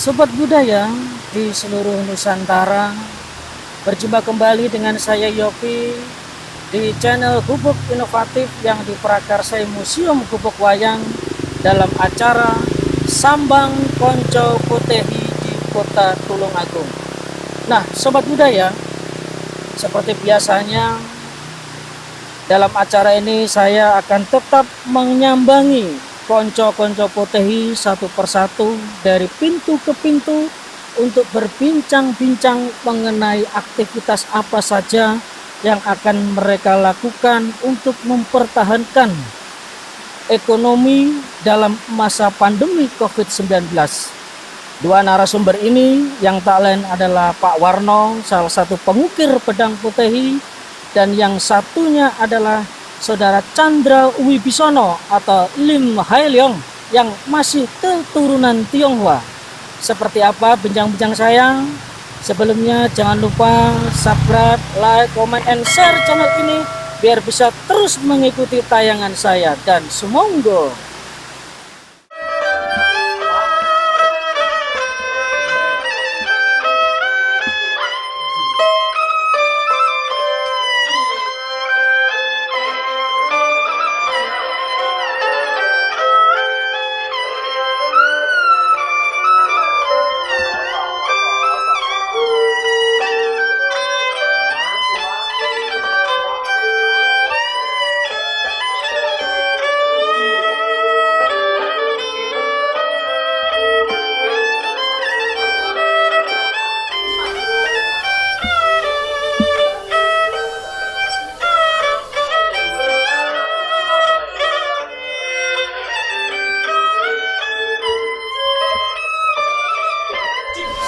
Sobat budaya di seluruh Nusantara, berjumpa kembali dengan saya Yopi di channel Gubuk Inovatif yang diprakarsai Museum Gubuk Wayang dalam acara Sambang Konco Potehi di Kota Tulungagung. Nah, sobat budaya, seperti biasanya dalam acara ini saya akan tetap menyambangi konco-konco Potehi satu persatu dari pintu ke pintu untuk berbincang-bincang mengenai aktivitas apa saja yang akan mereka lakukan untuk mempertahankan ekonomi dalam masa pandemi COVID-19. Dua narasumber ini yang tak lain adalah Pak Warno, salah satu pengukir pedang Potehi, dan yang satunya adalah Saudara Chandra Wibisono atau Lim Hai Leong yang masih keturunan Tionghoa. Seperti apa bincang-bincang saya? Sebelumnya jangan lupa subscribe, like, comment, and share channel ini biar bisa terus mengikuti tayangan saya, dan sumonggo.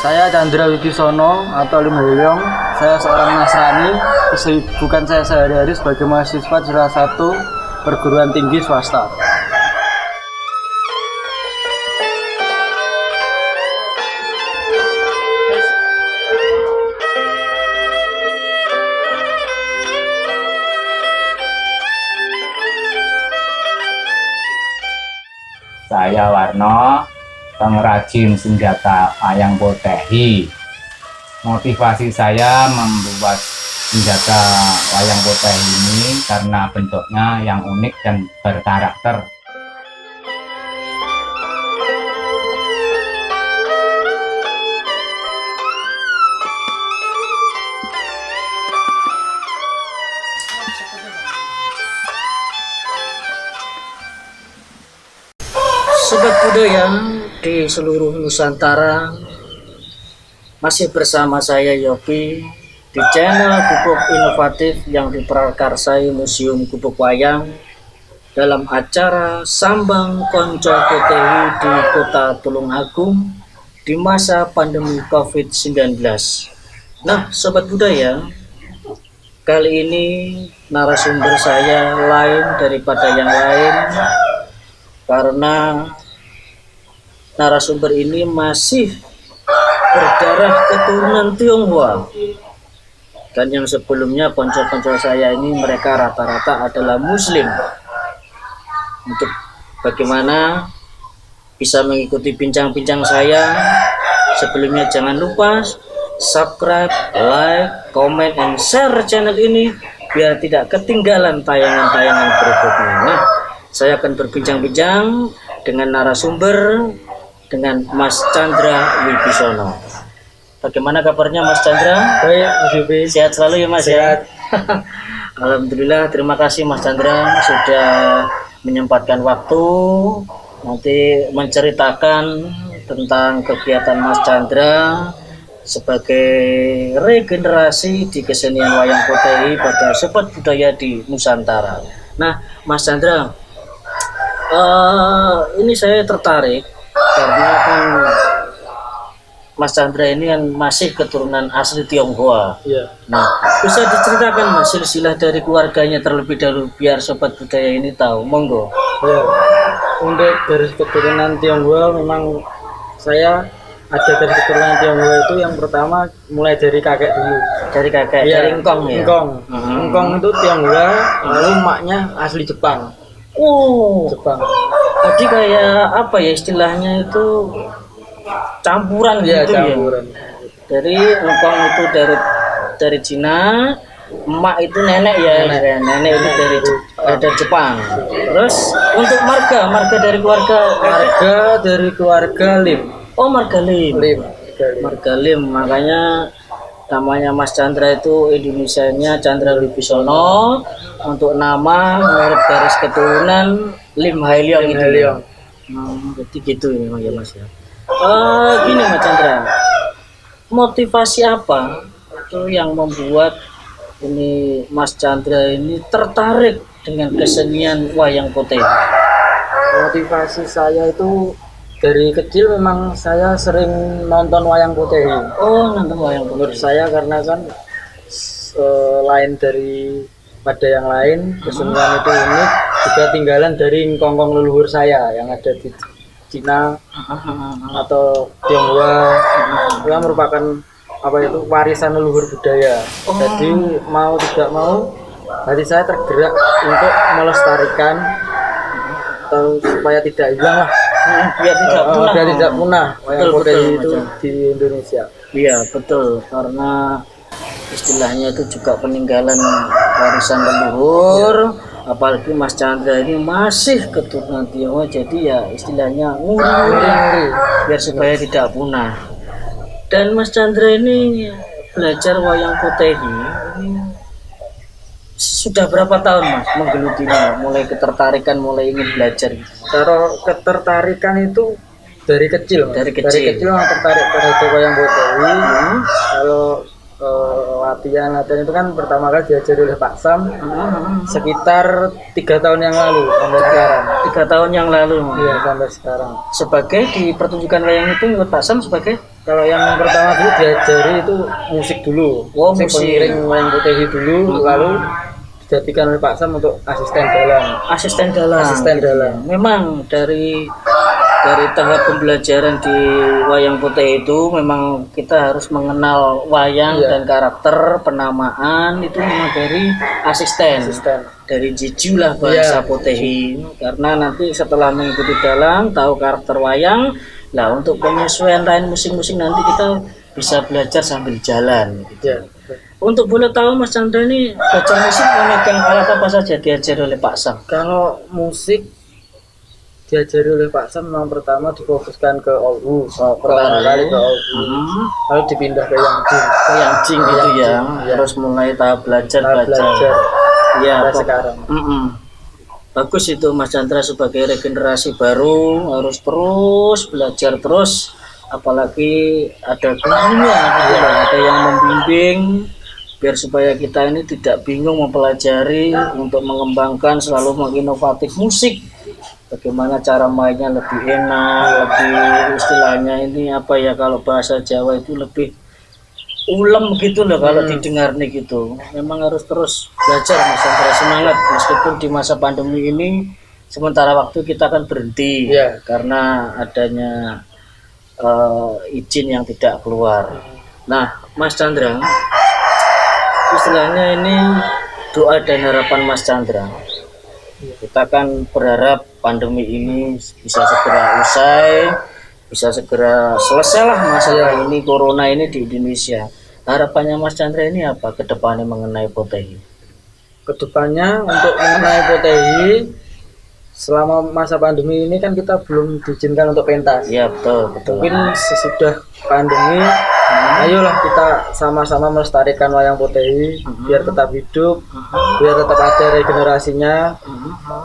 Saya Chandra Wibisono atau Lim Hai Leong. Saya seorang Nasrani. Kesibukan saya sehari-hari sebagai mahasiswa di salah satu perguruan tinggi swasta. Saya Warno, pengrajin senjata wayang Potehi. Motivasi saya membuat senjata wayang Potehi ini karena bentuknya yang unik dan berkarakter. Sobat budaya di seluruh Nusantara, masih bersama saya Yopi di channel Gubuk Inovatif yang diprakarsai Museum Gubuk Wayang dalam acara Sambang Konco Potehi di Kota Tulungagung di masa pandemi COVID-19. Nah, sobat budaya, kali ini narasumber saya lain daripada yang lain karena narasumber ini masih berdarah keturunan Tionghoa, dan yang sebelumnya konco-konco saya ini mereka rata-rata adalah Muslim. Untuk bagaimana bisa mengikuti bincang-bincang saya, sebelumnya jangan lupa subscribe, like, comment, and share channel ini biar tidak ketinggalan tayangan-tayangan berikutnya. Nah, saya akan berbincang-bincang dengan narasumber, dengan Mas Chandra Wibisono. Bagaimana kabarnya Mas Chandra? Baik, Mas Yopi. Sehat selalu ya Mas? Sehat. Ya? Alhamdulillah, terima kasih Mas Chandra sudah menyempatkan waktu nanti menceritakan tentang kegiatan Mas Chandra sebagai regenerasi di kesenian wayang Potehi pada sobat budaya di Nusantara. Nah, Mas Chandra, ini saya tertarik karena kan Mas Chandra ini kan masih keturunan asli Tionghoa. Iya. Nah, bisa diceritakan Mas silsilah dari keluarganya terlebih dahulu biar sobat budaya ini tahu. Monggo. Ya. Untuk dari keturunan Tionghoa memang saya ada dari keturunan Tionghoa itu yang pertama mulai dari kakek dulu. Dari kakek, Ya, dari engkong ya. Engkong. Engkong itu Tionghoa, lalu maknya asli Jepang. Oh, Jepang. jadi kayak apa ya istilahnya itu, campuran Iya, gitu campuran. ya. Dari engkong itu dari Cina, emak itu nenek ya, nenek itu dari Jepang. Terus untuk marga dari keluarga Dari keluarga Lim. oh marga Lim. Lim. Marga Lim, makanya namanya Mas Chandra itu Indonesianya Chandra Wibisono, untuk nama menurut garis keturunan Lim Hailiong itu. Hailiong. Jadi gitu ini ya Mas ya. Gini Mas Chandra, motivasi apa itu yang membuat ini Mas Chandra ini tertarik dengan kesenian wayang potehi? Motivasi saya itu dari kecil memang saya sering nonton wayang potehi. Oh, nonton wayang Menurut potehi. saya karena kan lain dari pada yang lain, kesenian itu unik, juga tinggalan dari kongkong leluhur saya yang ada di Cina atau Tionghoa. Itu merupakan apa itu warisan leluhur budaya. Jadi mau tidak mau hati saya tergerak untuk melestarikan atau supaya tidak hilang lah, Biar tidak punah. biar tidak punah wayang Betul, potehi betul, itu Mas. di Indonesia. Iya betul, karena istilahnya itu juga peninggalan warisan leluhur. Apalagi Mas Chandra ini masih keturunan Tionghoa, jadi ya istilahnya nguri-nguri biar supaya tidak punah. Dan Mas Chandra ini belajar wayang potehi ini sudah berapa tahun Mas menggelutinya, mulai ketertarikan, mulai ingin belajar gitu? Kalau ketertarikan itu dari kecil, Mas. Dari kecil. Memang tertarik terhadap wayang potehi. Kalau latihan itu kan pertama kali diajari oleh Pak Sam sekitar 3 tahun yang lalu sampai sekarang. 3 tahun yang lalu. Iya, sampai sekarang. Sebagai di pertunjukan wayang itu menurut Pak Sam sebagai Kalau yang pertama dulu diajari itu musik dulu, Oh, musik. pengiring wayang potehi dulu, lalu dijadikan oleh Pak Sam untuk asisten dalang. asisten dalang. Asisten dalang. Memang dari tahap pembelajaran di wayang potehi itu memang kita harus mengenal wayang Iya. dan karakter penamaan itu memang dari asisten. Dari jiju lah bahasa Iya. potehi, karena nanti setelah mengikuti dalang tahu karakter wayang, lah untuk penyesuaian lain musik-musik nanti kita bisa belajar sambil jalan gitu. Ya. Untuk boleh tahu Mas Chandra ini belajar musik memegang alat apa saja diajari oleh Pak Sam? Kalau musik diajari oleh Pak Sam memang pertama difokuskan ke Olhu, pertama kali ke Olhu, lalu dipindah ke yang jing. Oh, yang jing gitu ya. Iya. Terus mulai tahap belajar. Belajar Iya, sampai Pak. sekarang. Bagus itu Mas Chandra sebagai regenerasi baru harus terus belajar terus, apalagi ada gurunya gitu loh, ada yang membimbing biar supaya kita ini tidak bingung mempelajari untuk mengembangkan selalu menginovatif musik. Bagaimana cara mainnya lebih enak, lebih istilahnya ini apa ya, kalau bahasa Jawa itu lebih ulem gitu loh kalau didengar nih gitu. Memang harus terus belajar Mas Chandra, semangat meskipun di masa pandemi ini sementara waktu kita akan berhenti Iya. karena adanya izin yang tidak keluar. Nah Mas Chandra, istilahnya ini doa dan harapan Mas Chandra. Kita kan berharap pandemi ini bisa segera usai, bisa segera selesai lah masalah ini, corona ini di Indonesia. Harapannya Mas Chandra ini apa ke depannya mengenai potehi? Kedepannya untuk mengenai potehi, selama masa pandemi ini kan kita belum diizinkan untuk pentas. Iya betul. Mungkin sesudah pandemi, ayolah kita sama-sama melestarikan wayang potehi biar tetap hidup, biar tetap ada regenerasinya,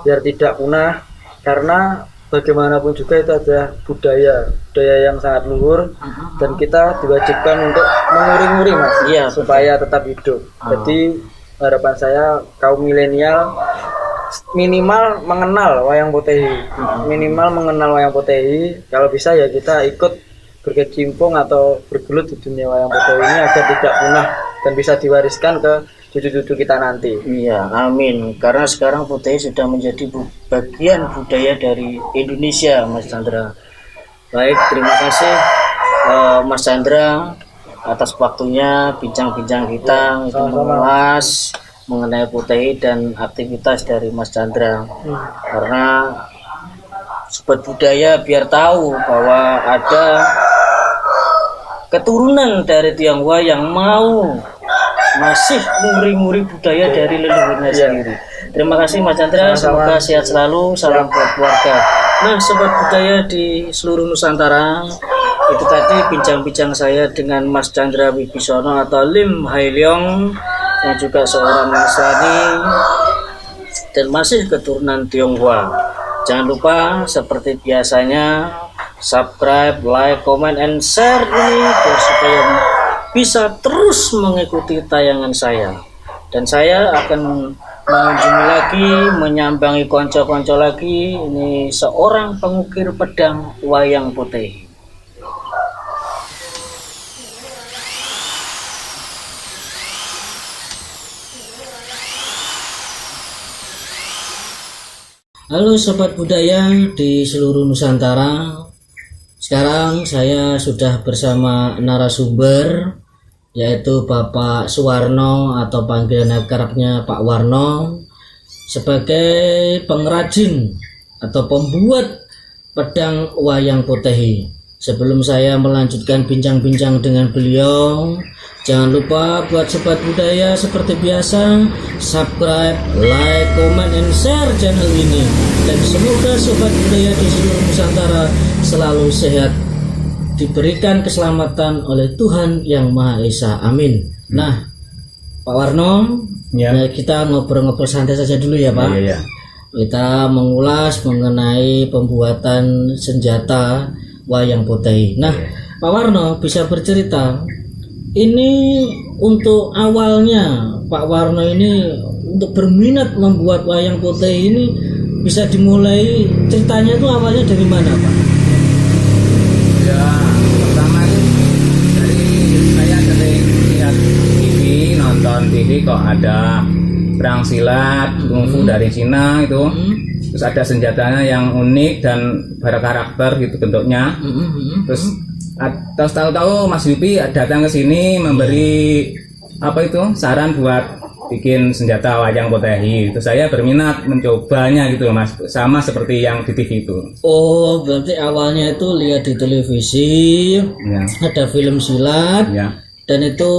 biar tidak punah. Karena bagaimanapun juga itu adalah budaya yang sangat luhur, dan kita diwajibkan untuk menguri-nguri Mas, Iya, supaya tetap hidup. Jadi harapan saya kaum milenial minimal mengenal wayang potehi, kalau bisa ya kita ikut berkecimpung atau bergelut di dunia wayang potehi ini agar tidak punah dan bisa diwariskan ke cucu-cucu kita nanti. Iya, amin. Karena sekarang potehi sudah menjadi bagian budaya dari Indonesia, Mas Chandra. Baik, terima kasih Mas Chandra atas waktunya bincang-bincang kita untuk mengulas mengenai potehi dan aktivitas dari Mas Chandra. Karena sobat budaya biar tahu bahwa ada keturunan dari Tionghoa yang mau masih nguri-nguri budaya dari leluhurnya sendiri. Terima kasih Mas Chandra, semoga sehat selalu, salam buat keluarga. Nah, sobat budaya di seluruh Nusantara, itu tadi bincang-bincang saya dengan Mas Chandra Wibisono atau Lim Hai Leong, yang juga seorang Nasrani dan masih keturunan Tionghoa. Jangan lupa seperti biasanya subscribe, like, comment, and share ini biar supaya bisa terus mengikuti tayangan saya. Dan saya akan mengunjungi lagi, menyambangi konco-konco lagi. Ini seorang pengukir pedang wayang putih. Halo sobat budaya di seluruh Nusantara. Sekarang saya sudah bersama narasumber, yaitu Bapak Suwarno atau panggilan akrabnya Pak Warno, sebagai pengrajin atau pembuat pedang wayang potehi. Sebelum saya melanjutkan bincang-bincang dengan beliau, jangan lupa buat sobat budaya seperti biasa subscribe, like, comment, and share channel ini. Dan semoga sobat budaya di seluruh Nusantara selalu sehat, diberikan keselamatan oleh Tuhan Yang Maha Esa. Amin. Nah, Pak Warno, kita ngobrol-ngobrol santai saja dulu ya Pak. Kita mengulas mengenai pembuatan senjata wayang potehi. Nah, Pak Warno bisa bercerita, ini untuk awalnya Pak Warno ini untuk berminat membuat wayang potehi ini bisa dimulai ceritanya itu awalnya dari mana Pak? Ya, pertama itu dari saya sering lihat TV, nonton TV kok ada perang silat kungfu dari Cina itu. Terus ada senjatanya yang unik dan berkarakter gitu bentuknya. Terus tahu-tahu Mas Yupi datang ke sini memberi saran buat bikin senjata wayang potehi. Itu saya berminat mencobanya gitu Mas, sama seperti yang di TV itu. Oh, berarti awalnya itu lihat di televisi, ada film silat, dan itu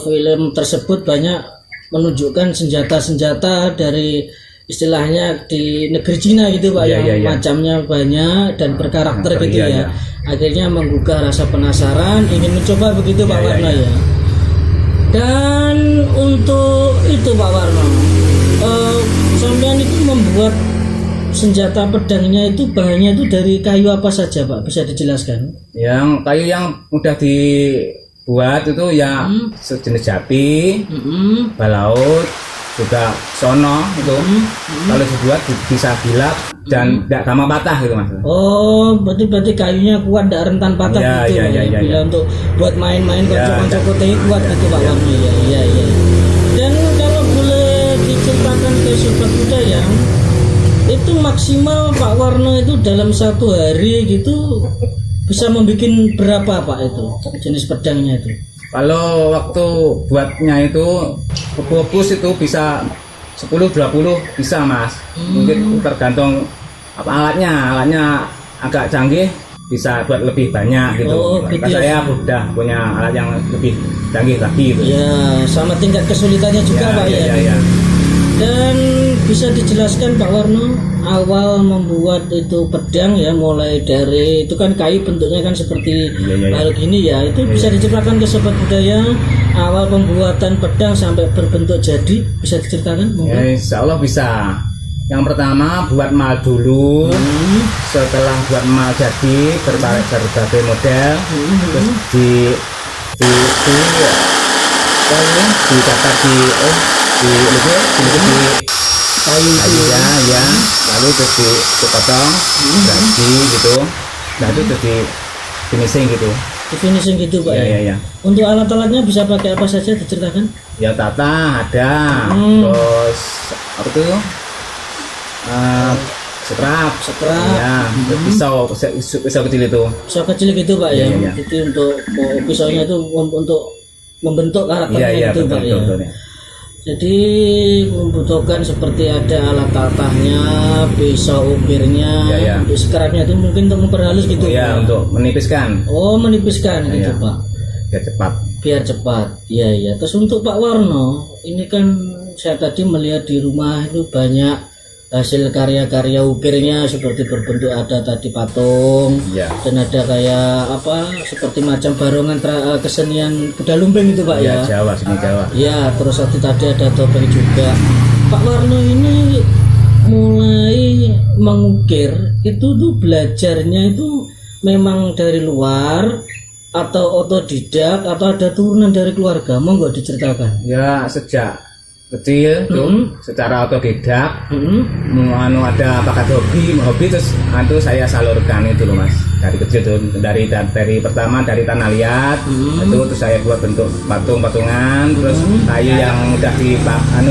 film tersebut banyak menunjukkan senjata-senjata dari istilahnya di negeri Cina gitu Pak, macamnya banyak dan berkarakter gitu ya. Akhirnya menggugah rasa penasaran, ingin mencoba begitu Pak Warno ya. Dan untuk itu Pak Warno, sampean itu membuat senjata pedangnya itu bahannya itu dari kayu apa saja Pak? Bisa dijelaskan? Yang kayu yang mudah dibuat itu ya sejenis jati, balaut, juga sono itu. Kalau dibuat bisa bilap dan tidak gampang patah gitu Mas. Oh, berarti kayunya kuat, tidak rentan patah gitu. Bila untuk buat main-main konco-konco potehi kuat gitu Pak Warno ya. Iya. Dan kalau boleh diceritakan ke sobat budaya, itu maksimal Pak Warno itu dalam satu hari gitu bisa membuat berapa Pak itu jenis pedangnya itu? Kalau waktu buatnya itu fokus itu bisa 10-20 bisa Mas. Mungkin tergantung alatnya agak canggih bisa buat lebih banyak gitu. Karena saya udah punya alat yang lebih canggih lagi gitu. Ya, sama tingkat kesulitannya juga Pak ya. Dan bisa dijelaskan Pak Warno awal membuat itu pedang ya, mulai dari itu kan kayu bentuknya kan seperti hal gini ya, itu bisa diceritakan ke sobat budaya awal pembuatan pedang sampai berbentuk jadi, bisa diceritakan? Ya, insya Allah bisa. Yang pertama buat mal dulu, setelah buat mal jadi berbagai model, terus dicatat di kayu ya, lalu terus dipotong gaji gitu, nah itu terus di finishing gitu Pak ya. Untuk alat-alatnya bisa pakai apa saja diceritakan? Ya tata ada, terus apa tuh setrap ya, pisau kecil itu, pisau kecil gitu Pak ya. Jadi untuk pisaunya itu untuk membentuk karakternya gitu Pak ya. Jadi membutuhkan seperti ada alat tatahnya, pisau ukirnya, Ya, ya. untuk sekarangnya itu mungkin untuk memperhalus gitu. Ya, Pak? untuk menipiskan Oh, menipiskan gitu Ya. Pak. biar cepat. Biar cepat. Iya iya. Terus untuk Pak Warno, ini kan saya tadi melihat di rumah itu banyak hasil karya-karya ukirnya seperti berbentuk ada tadi patung Ya. dan ada kayak apa seperti macam barongan kesenian kuda lumping itu Pak Ya, ya. Jawa, seni Jawa. Ya, terus tadi ada topeng juga. Pak Warno ini mulai mengukir itu tuh belajarnya itu memang dari luar atau otodidak atau ada turunan dari keluarga? Monggo diceritakan. Ya, sejak kecil tuh secara otodidak ada bakat hobi terus itu saya salurkan itu loh Mas, dari kecil tuh dari pertama dari tanah liat itu terus saya buat bentuk patungan terus kayu yang udah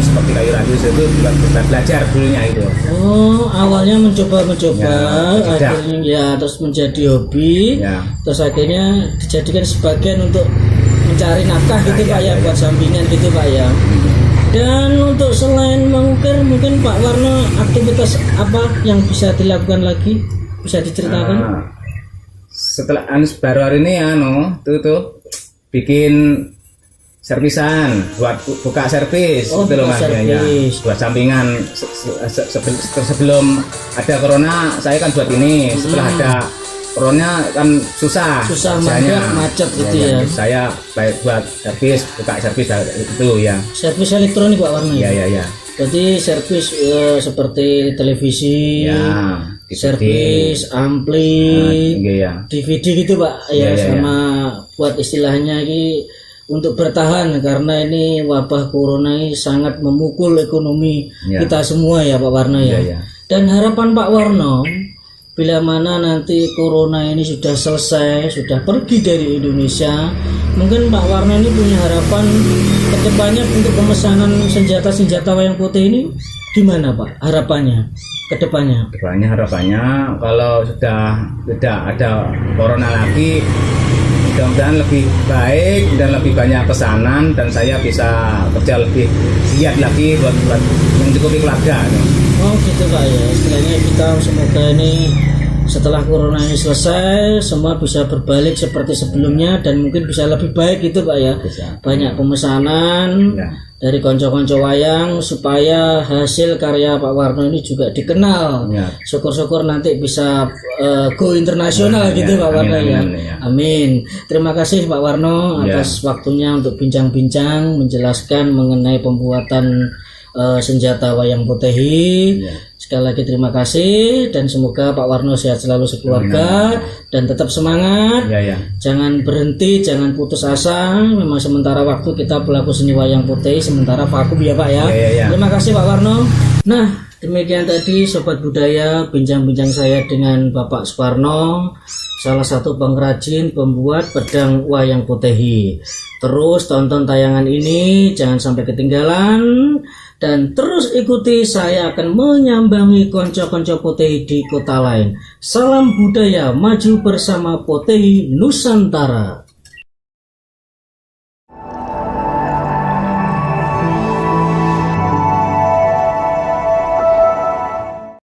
seperti kayu radius itu juga belajar dulunya itu. Oh, awalnya mencoba Ya, akhirnya ya terus menjadi hobi, Ya. terus akhirnya dijadikan sebagian untuk mencari nafkah gitu Pak ya, buat sampingan gitu Pak ya. Dan untuk selain mengukir mungkin Pak Warno aktivitas apa yang bisa dilakukan lagi, bisa diceritakan? Setelah baru hari ini tuh bikin servisan buat buka servis Oh, gitu loh buka Mas ya, servis. buat sampingan sebelum ada corona saya kan buat ini setelah ada corona kan susah kerjanya. macet gitu ya. Saya baik buat buka servis itu ya. Servis elektronik Pak Warno Ya ya ya. Jadi servis seperti televisi, Ya, servis ampli, ya. DVD gitu Pak ya, Ya, ya, sama buat istilahnya ini untuk bertahan karena ini wabah corona ini sangat memukul ekonomi Ya. kita semua ya Pak Warno ya. Ya, ya. Dan harapan Pak Warno bila mana nanti corona ini sudah selesai, sudah pergi dari Indonesia, mungkin Pak Warno ini punya harapan kedepannya untuk pemesanan senjata-senjata wayang putih ini gimana Pak? Harapannya kedepannya? Harapannya kalau sudah tidak ada corona lagi, mudah-mudahan lebih baik dan lebih banyak pesanan dan saya bisa kerja lebih giat lagi buat mencukupi keluarga. Oh gitu Pak ya, istilahnya kita semoga ini setelah corona ini selesai semua bisa berbalik seperti sebelumnya dan mungkin bisa lebih baik gitu Pak ya. Bisa. Banyak pemesanan Ya. dari konco-konco wayang supaya hasil karya Pak Warno ini juga dikenal. Ya. Syukur-syukur nanti bisa go internasional Ya, gitu ya. Pak Warno Amin, ya. amin, ya. Amin. Terima kasih Pak Warno Ya. atas waktunya untuk bincang-bincang menjelaskan mengenai pembuatan senjata wayang potehi. Ya. Sekali lagi terima kasih dan semoga Pak Warno sehat selalu sekeluarga dan tetap semangat. Ya ya. Jangan berhenti, jangan putus asa. Memang sementara waktu kita pelaku seni wayang putih, sementara vakum ya Pak ya. Ya, ya. Terima kasih Pak Warno. Nah, demikian tadi Sobat Budaya bincang-bincang saya dengan Bapak Suparno, salah satu pengrajin pembuat pedang wayang potehi. Terus tonton tayangan ini, jangan sampai ketinggalan. Dan terus ikuti, saya akan menyambangi konco-konco potehi di kota lain. Salam budaya, maju bersama Potehi Nusantara.